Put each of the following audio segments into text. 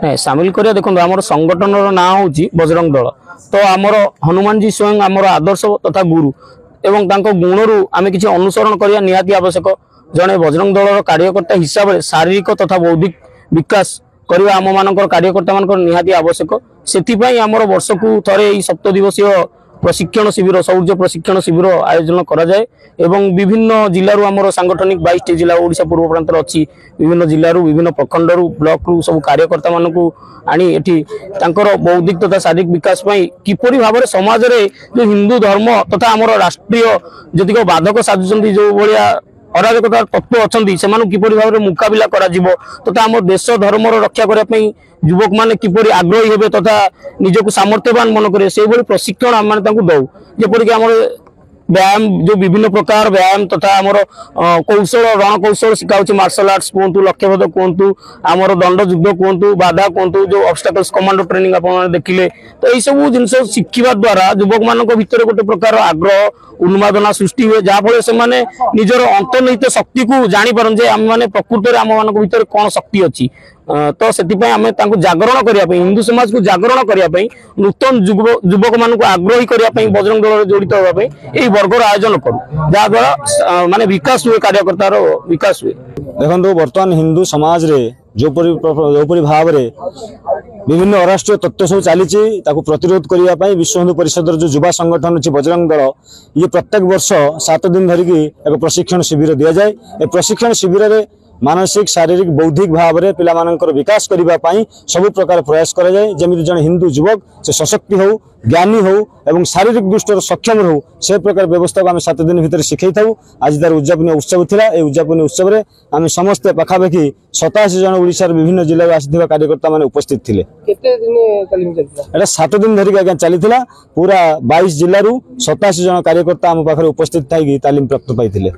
सामिल करिया देखो आम संगठन ना हूँ बजरंग दल। तो आमर हनुमान जी स्वयं आमर आदर्श तथा गुरु एवं गुणरू आम किसी अनुसरण करने निहाती आवश्यक। जड़े बजरंग दल कार्यकर्ता हिसाब से शारीरिक तथा बौद्धिक विकास करवा आम मान कार्यकर्ता मान निहाती आवश्यक। से आमर वर्ष को थे 7 दिवसीय प्रशिक्षण शिविर शौर्य प्रशिक्षण शिविर आयोजन करा जाए एवं विभिन्न जिलूर आमर सांगठनिक 22 जिला ओडिशा पूर्व प्रांत अच्छी विभिन्न जिलूर विभिन्न प्रखंड ब्लॉक रु सब कार्यकर्ता मान को आनी एठी तांकर बौद्धिक तथा शारीरिक विकास किपरि भाव में समाज रे जो हिंदू धर्म तथा आमर राष्ट्रीय जतिक बाधक साजुचंदी जो भलिया अराजकता तत्व अच्छा से किपरि भाव में मुकाबिला करा जिवो तथा आम देश धर्म रक्षा करने युवक मैंने किपरि आग्रही हेबे तथा निजक सामर्थ्यवान मन करे से प्रशिक्षण आम दौ जेपरिक आम व्यायाम जो विभिन्न प्रकार व्यायाम तथा आमर कौशल रणकौशल शिखाऊँ मार्शल आर्ट्स कहतु लक्ष्यभेद कहतु आमर दंड युद्ध कहतु बाधा कहतु जो ऑब्स्टेकल्स कमांडो ट्रेनिंग आप देखिले। तो यही सब जिन शिखा द्वारा युवक मान भर गोटे प्रकार आग्रह उन्मादना सृष्टि हुए जहाँफल से निजर अंतर्निहित शक्ति को जापर आम मैंने प्रकृत आम मान भर कौन शक्ति अच्छी। तो से जागरण करने हिंदू समाज को जागरण करने नूतन युवक मान आग्रही करने बजरंग दल जड़ित होगापी यही वर्गर आयोजन करूँ जहाद्वारा माने विकास हुए कार्यकर्तार विकास हुए। देखो बर्तमान हिंदू समाज रे जोपरी भाव में विभिन्न अराष्ट्रीय तत्व सब चली प्रतिरोध करने विश्व हिंदू परिषद जो युवा संगठन अच्छी बजरंग दल ये प्रत्येक वर्ष 7 दिन धरिकी एक प्रशिक्षण शिविर दि जाए। प्रशिक्षण शिविर में मानसिक शारीरिक बौद्धिक भाव में पिला विकास करने सबु प्रकार प्रयास करा जाए जमी जन हिंदू युवक से सशक्ति हो ज्ञानी हो एवं शारीरिक दृष्टि सक्षम हो से प्रकार व्यवस्था को आम 7 दिन भितर शिखई था। आज तार उद्यापन उत्सव था। उद्यापन उत्सव में आम समस्ते पखापाखि 87 जन ओडिशार विभिन्न जिले आसी कार्यकर्ता मैंने उपस्थित थे। 7 दिन धरिक आज्ञा चली पूरा 22 जिलूर 87 जन कार्यकर्ता आम पाखे उपस्थित थी तालीम प्राप्त पाई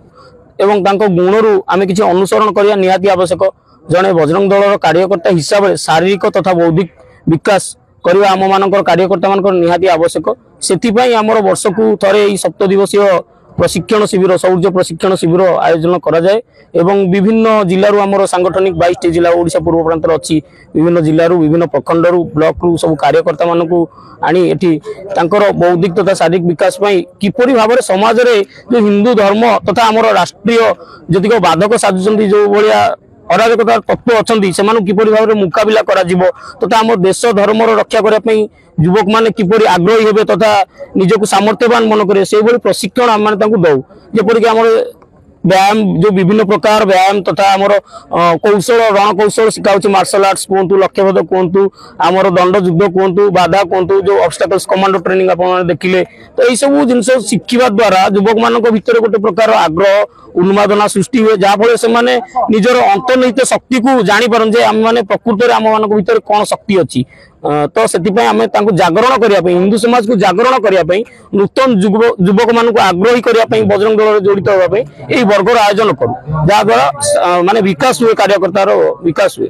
एवं गुणरू आम किसी अनुसरण करने निहाती आवश्यक। जड़े बजरंग दल कार्यकर्ता हिसाब से शारीरिक तथा बौद्धिक विकास करवा आम मान कार्यकर्ता मान निहाती आवश्यक। से आमर वर्ष को थे 7 दिवसीय प्रशिक्षण शिविर शौर्य प्रशिक्षण शिविर आयोजन करा जाए एवं विभिन्न जिलूर आमर सांगठनिक 22 जिला ओडिशा पूर्व प्रांत अच्छी विभिन्न जिलूर विभिन्न प्रखंड ब्लॉक रु सब कार्यकर्ता मान को आनी एठी तांकर बौद्धिक तथा शारीरिक विकास किपरि भाव में समाज रे जो हिंदू धर्म तथा आमर राष्ट्रीय जतिक बाधक साजुचंदी जो भलिया अराजकता तत्व अच्छा से किपरि भाव में मुकाबिला करा जिवो तथा आम देश धर्म रक्षा करने युवक मैंने किपरि आग्रही हेबे तथा निजक सामर्थ्यवान मन करे से प्रशिक्षण आम दौ जेपरिक आम व्यायाम जो विभिन्न प्रकार व्यायाम तथा आमर कौशल रणकौशल शिखाऊँ मार्शल आर्ट्स कहतु लक्ष्यभेद कहतु आमर दंड युद्ध कहतु बाधा कहतु जो ऑब्स्टेकल्स कमांडो ट्रेनिंग आप देखिले। तो यही सब जिन शिखा द्वारा युवक मान भर गोटे प्रकार आग्रह उन्मादना सृष्टि हुए जहाँफल से निजर अंतर्निहित शक्ति को जापर आम मैंने प्रकृत आम मान भर कौन शक्ति अच्छी। तो से आम जागरण करने हिंदू समाज को जागरण करने नूतन युवक मान आग्रही करने बजरंग दल जड़ित होगापी यही वर्गर आयोजन करूँ जहाद्वारा माने विकास हुए कार्यकर्तार विकास हुए।